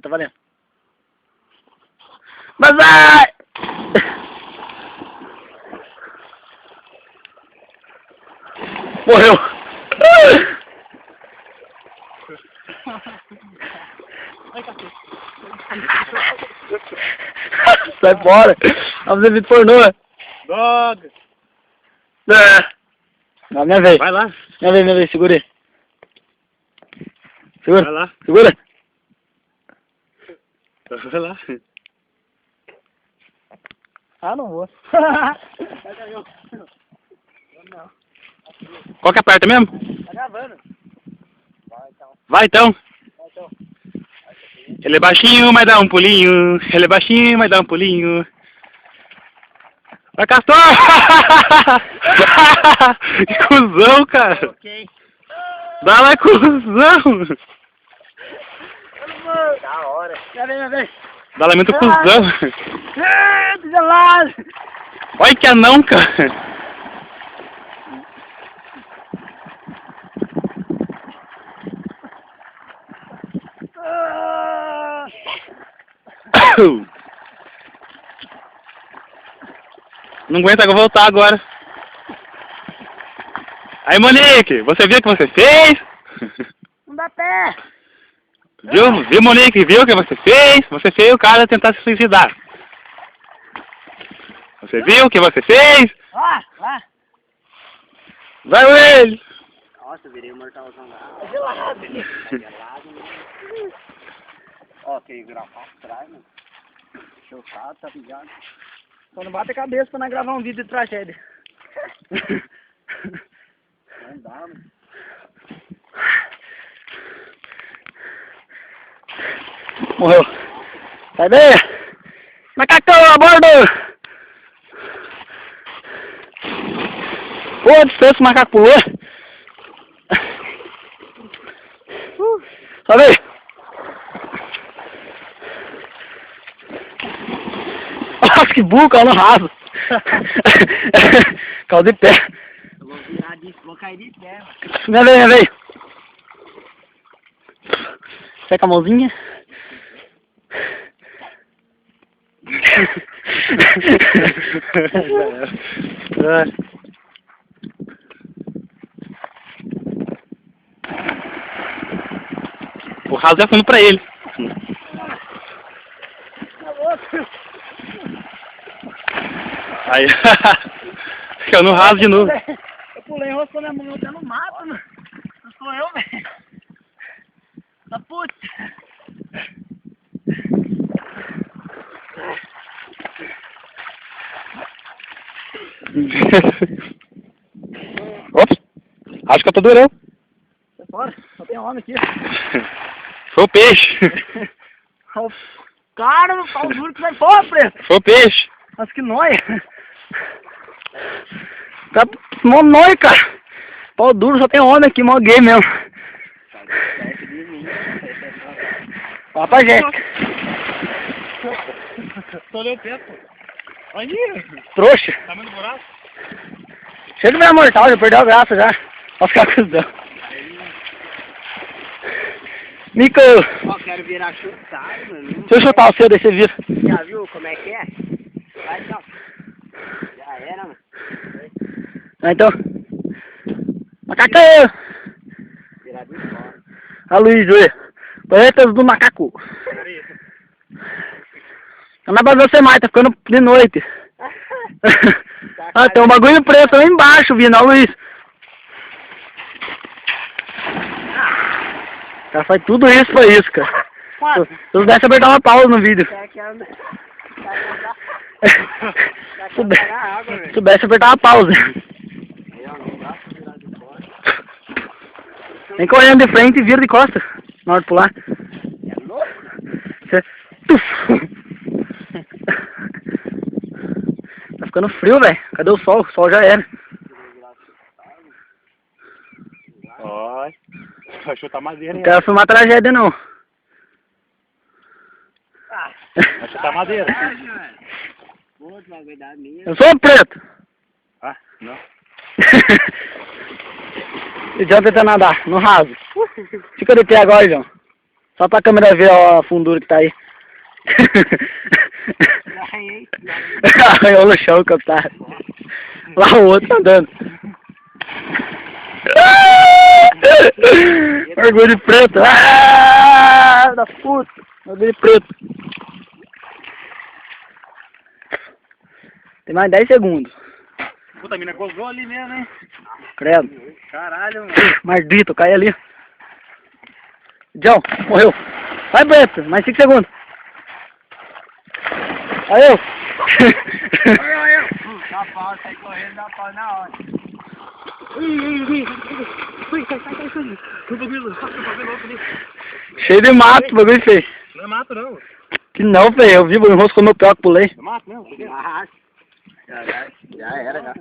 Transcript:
Tá valendo. Mas vai! Morreu! Sai fora! Vamos ver vídeo pornô! Dog! Não, minha vez! Vai lá! Minha vez, segura aí! Segura! Vai lá! Segura! Vai lá! Ah, não vou! Qual que aperta mesmo? Tá gravando! Vai então! Ele é baixinho, mas dá um pulinho. Ele é baixinho, mas dá um pulinho. Vai, Castor! Que cuzão, cara! Ok! Dá lá, cuzão! Da hora! Minha vez! Dá lá muito cuzão! Tô gelado! Olha que anão, cara! Não aguenta voltar agora. Aí, Monique, você viu o que você fez? Não dá pé! Viu, Monique? Viu o que você fez? Você fez o cara tentar se suicidar. Você viu o que você fez? Ó, lá! Vai, Will! Nossa, eu virei um mortalzão lá. É gelado! É gelado, né? Ó, queria virar pra trás, mano. Chocado, tá ligado? Só não bate a cabeça pra nós gravar um vídeo de tragédia. Não dá, mano. Morreu. Sai daí! Macacão, a bordo! Pô, distância, o macaco pulou. Sobe aí! Nossa, que burro, caiu no raso. Caiu de pé. Eu vou virar disso, vou cair de pé, mano. Minha vez. Seca a mãozinha. O raso já foi pra ele. Aí, caiu no raso de novo. Eu pulei, enroscou minha mão até no mato, mano. Não sou eu, velho. Da puta. Ops, acho que eu tô durão. Sai fora, só tem homem aqui. Foi o peixe. O cara no pau duro que vai fora, preto. Foi o peixe. Nossa, que nóia. Tá mó nóia, cara. Pau duro, só tem homem aqui, mó gay mesmo. Ó pra Jéssica. Tô olhando o teto. Olha aí. Trouxa. Tamanho do buraco. Chega de mortal, já perdeu a graça já. Ó ficar cuzão. Nico. Ó, quero virar chutado, mano. Deixa eu chutar o seu, daí você vira. Já viu como é que é? Vai então. Já era, mano. Ah, então. Macacão. Virar de fora. A Luiz, olha. Planetas do macaco. Não dá pra ver você mais, tá ficando de noite. Ah, tem um bagulho preto lá embaixo, vindo, ó, Luiz. O cara faz tudo isso pra isso, cara. Se eu pudesse apertar uma pausa no vídeo. Se pudesse apertar uma pausa. Vem correndo de frente e vira de costas na hora de pular. É louco? Você... Tá ficando frio, velho. Cadê o sol? O sol já era. Ó, vai chutar madeira, Não hein? quero filmar tragédia, não. Vai chutar madeira. Pô, tu vai cuidar minha. Eu sou preto. Ah, não. E João tenta nadar, no raso. Fica de pé agora, João. Só pra câmera ver ó, a fundura que tá aí. Arranhei. Arranhou no chão, coitado. Lá o outro andando. Orgulho de preto. Ah, da puta. Orgulho de preto. Tem mais 10 segundos. Puta, a mina gozou ali mesmo, hein? Credo. Caralho, mano. Maldito, cai ali. John, morreu. Vai, Beto, mais 5 segundos. Aí eu. Dá pau, sai correndo, dá pau na hora. Cheio de mato, o bagulho feio. Não é mato, não. Que não, feio. Eu vi, o enrosco no pé, pulei. É mato mesmo? Já era, já.